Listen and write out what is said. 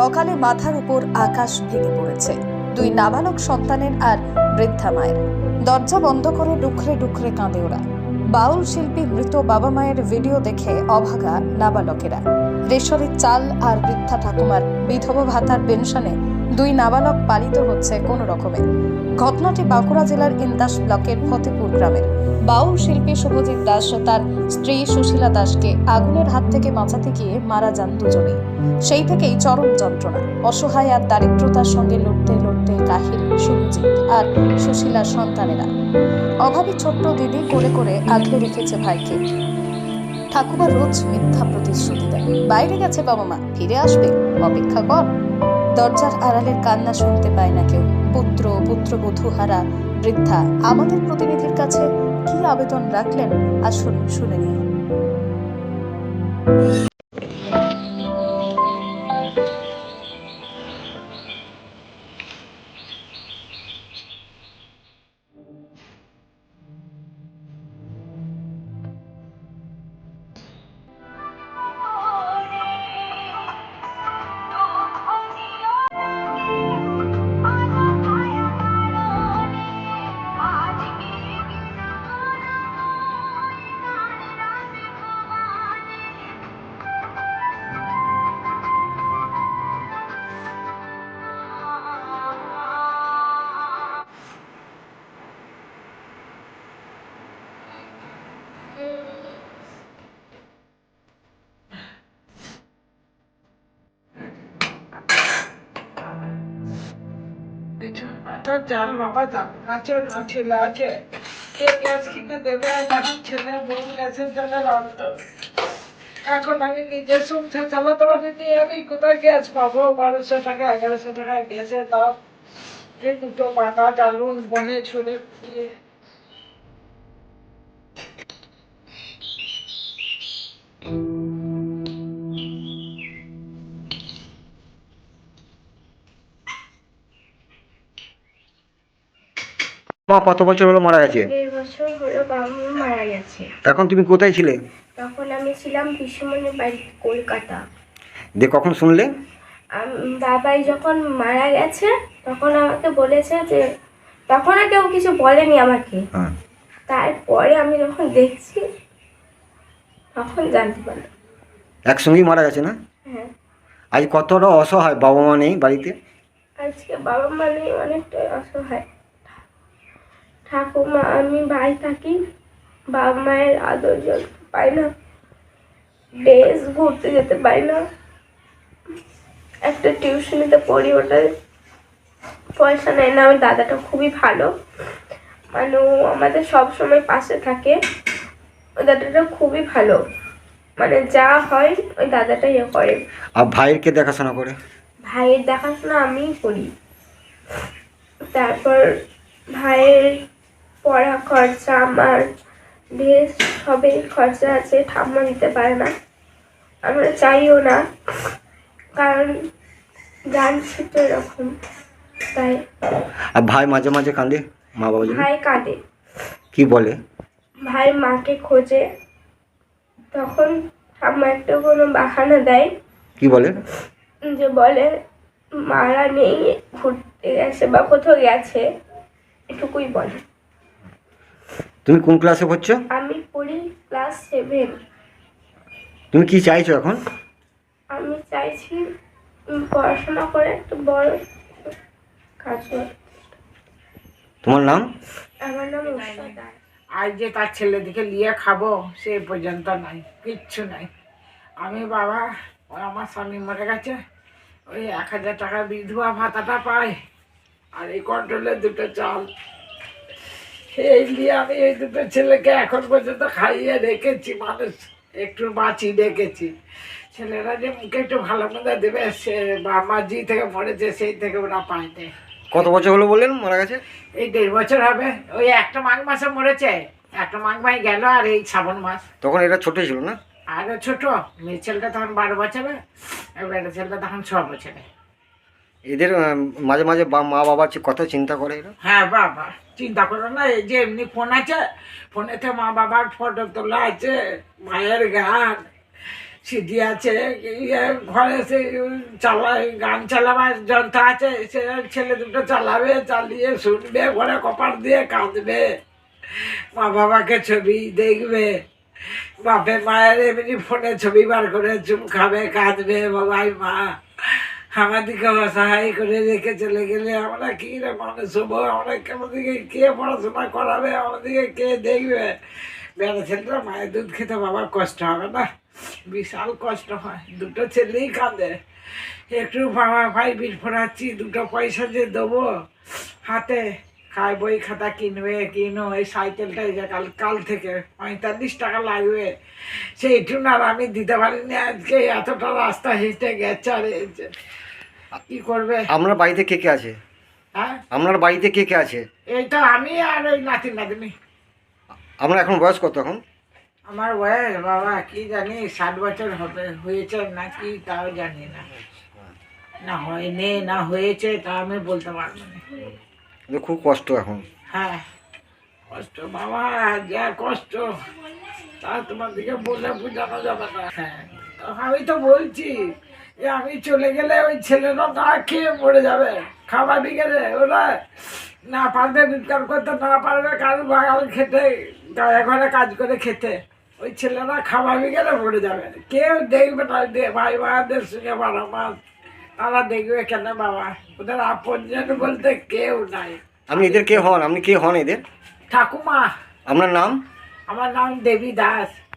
অকালে মাথার উপর আকাশ ভেঙে পড়েছে দুই নাবালক সন্তানের আর বৃদ্ধা মায়ের। দরজা বন্ধ করে ডুকরে ডুকরে কাঁদে ওরা। বাউল শিল্পী মৃত বাবা মায়ের ভিডিও দেখে অভাগা নাবালকেরা। রেশনের চাল আর বৃদ্ধা ঠাকুমার বিধবা ভাতার পেনশনে দুই নাবালক পালিত হচ্ছে কোনো রকমে। ঘটনাটি বাঁকুড়া জেলার ইন্দাস ব্লকের ফতেপুর গ্রামের। বাউল শিল্পী শুভজিৎ দাস তার স্ত্রী সুশীলা দাসকে আগুনের হাত থেকে বাঁচাতে গিয়ে মারা যান দুজনেই। সেই থেকেই চরম যন্ত্রণা, অসহায় আর দারিদ্রতার সঙ্গে লড়তে লড়তে কাহিল শুভজিৎ আর সুশীলার সন্তানেরা। অভাবী ছোট্ট দিদি কোলে করে আগলে রেখেছে ভাইকে। ঠাকুমা রোজ মিথ্যা প্রতিশ্রুতি দেয়, বাইরে গেছে বাবা মা, ফিরে আসবে, অপেক্ষা কর। দরজার আড়ালের কান্না শুনতে পায় না কেউ। পুত্র পুত্রবধূ হারা বৃদ্ধা আমাদের প্রতিনিধির কাছে কি আবেদন রাখলেন, আসুন শুনে নিন। জান বাবা আছে, ছেলে আছে, কে গ্যাস কিনে দেবে? এখন ছেলে বউ গ্যাসের জন্য রাখতো। এখন আমি নিজের সংসার চালাতে পারিনি, আমি কোথায় গ্যাস পাবো? 1200 টাকা 1100 টাকা গ্যাসের দাম। এই দুটো মাথা ডালুন বনে ছড়ে দিয়ে মা কত বছর হলো মারা গেছে? 1.5 বছর হলো বাবা মা মারা গেছে। এখন তুমি কোথায় ছিলে? তখন আমি ছিলাম পিসিমণির বাড়ি কলকাতা। কখন শুনলে? বাবাই যখন মারা গেছে তখন আমাকে বলেছে যে, তখন আর কেউ কিছু বলেনি আমাকে। তারপরে আমি যখন দেখছি তখন জানতে পারলাম। একসঙ্গেই মারা গেছে না? হ্যাঁ, আজ কতটা অসহায়, বাবা মা নেই বাড়িতে। আজকে বাবা মা নেই, অনেকটাই অসহায়। ঠাকুমা আমি ভাই থাকি, বাবা মায়ের আদর যত্ন পাই না, বেশ ঘুরতে যেতে পারি না, একটা টিউশনিতে পড়ি, ওটা পয়সা নেয় না। আমার দাদাটা খুবই ভালো, মানে ও আমাদের সব সময় পাশে থাকে। ওই দাদাটা খুবই ভালো, মানে যা হয় ওই দাদাটা ইয়ে করে। আর ভাইয়ের কে দেখাশোনা করে? ভাইয়ের দেখাশোনা আমিই করি। তারপর ভাইয়ের পড়া খরচা আমার, বেশ সবের খরচা আছে, ঠাম্মা দিতে পারে না, আমরা চাইও না, কারণ জানছি তো এরকম, তাই। আর ভাই মাঝে মাঝে কাঁদে মা বাবা জন্য? ভাই কাঁদে। কি বলে? ভাই মাকে খোঁজে, তখন ঠাম্মা একটা কোনো বাহানা দেয়। কি বলে? যে বলে মারা নেই, ঘুরতে গেছে বা কোথাও গেছে, এটুকুই বলে। তুমি কোন ক্লাসে পড়ছো? আমি পড়ি ক্লাস 7। তুমি কি চাইছো এখন? আমি চাইছি পড়াশোনা করে একটু বড় কাজ করতে। তোমার নাম? আমার নাম উষা দাস। আজ যে তার ছেলেদিকে নিয়ে খাবো সে পর্যন্ত নাই, কিচ্ছু নাই। আমি বাবা, ওই আমার স্বামী মরে গেছে, ওই 1000 টাকা বিধবা ভাতাটা পাই, আর এই কন্ট্রোলের 2টো চাল, এই নিয়ে আমি এই 2টো ছেলেকে এখন পর্যন্ত খাইয়ে রেখেছি, মানুষ একটু বাঁচিয়ে রেখেছি। ছেলেরা যে মুখে একটু ভালো মন্দ দেবে, সে বাবা জি থেকে মরেছে সেই থেকে ওরা পায়নি। কত বছর হলো বললেন মারা গেছে? এই 1.5 বছর হবে। ওই একটা মাঘ মাসে মরেছে, একটা মাঘ মাস গেল, আর এই শ্রাবণ মাস। তখন এরা ছোট ছিল না? আরো ছোট, মেয়ে ছেলেটা তখন 12 বছরে, আর বেটা ছেলেটা তখন 6 বছরে। এদের মাঝে মাঝে মা বাবার কত চিন্তা করে এরা। হ্যাঁ বাবা, চিন্তা করো না, এই যে এমনি ফোন আছে, ফোনেতে মা বাবার ফটো তোলা আছে, মায়ের গান, সিডি আছে, ঘরে সে চালায়, গান চালাবার যন্ত্র আছে, সে ছেলে দুটো চালাবে, চালিয়ে শুনবে, ঘরে কপার দিয়ে কাঁদবে, মা বাবাকে ছবি দেখবে, বাপের মায়ের এমনি ফোনে ছবি বার করে চুম খাবে, কাঁদবে, বাবাই মা আমাদেরকে অসহায় করে রেখে চলে গেলে আমরা কি রে মানুষ হবো, আমরা আমাদেরকে কে পড়াশোনা করাবে, আমাদেরকে কে দেখবে? বেড়া ছেলেটা মায়ের দুধ খেতে বাবার কষ্ট হবে না? বিশাল কষ্ট হয়, দুটো ছেলেই কাঁদে। একটু বাবা ভাই বিট ফোরাচ্ছি, দুটো পয়সা যে দেবো হাতে, খাই বই খাতা কিনবে, কিনো, এই সাইকেলটা এই যে কাল থেকে 45 টাকা লাগবে, সেইটু না আর আমি দিতে পারিনি। আজকে এতটা রাস্তা হেঁটে গেছে, আর কি করবে? আপনার বাড়িতে কে কে আছে? হ্যাঁ, আপনার বাড়িতে কে কে আছে? এই তো আমি আর ওই নাতি নাতনি। আপনার এখন বয়স কত এখন? আমার বয়স বাবা কি জানি 60 বছর হবে, হয়েছে নাকি তাও জানি না, না হয়নি না হয়েছে তা আমি বলতে পারবো না। কিন্তু খুব কষ্ট এখন। হ্যাঁ কষ্ট বাবা, যা কষ্ট তা তোমাদেরকে বলে বোঝানো যাবে না। হ্যাঁ তো আমি তো বলছি যে আমি চলে গেলে ওই ছেলেরা না খেয়ে মরে যাবে, খাবার গেলে ওরা না পারবে রোজগার করতে, না পারবে কারো বাগাল খেতে, গায়ে ঘরে কাজ করে খেতে, ওই ছেলেরা খাবার গেলে মরে যাবে, কেউ দেখবে না। ভাই ভাইদের সঙ্গে 12 মাস তারা দেখবে কেন বাবা? ওদের আপনজন বলতে কেউ নাই। আপনি এদের কে হন? আপনি কে হন এদের? ঠাকুমা। আপনার নাম? আমার নাম দেবী দাস।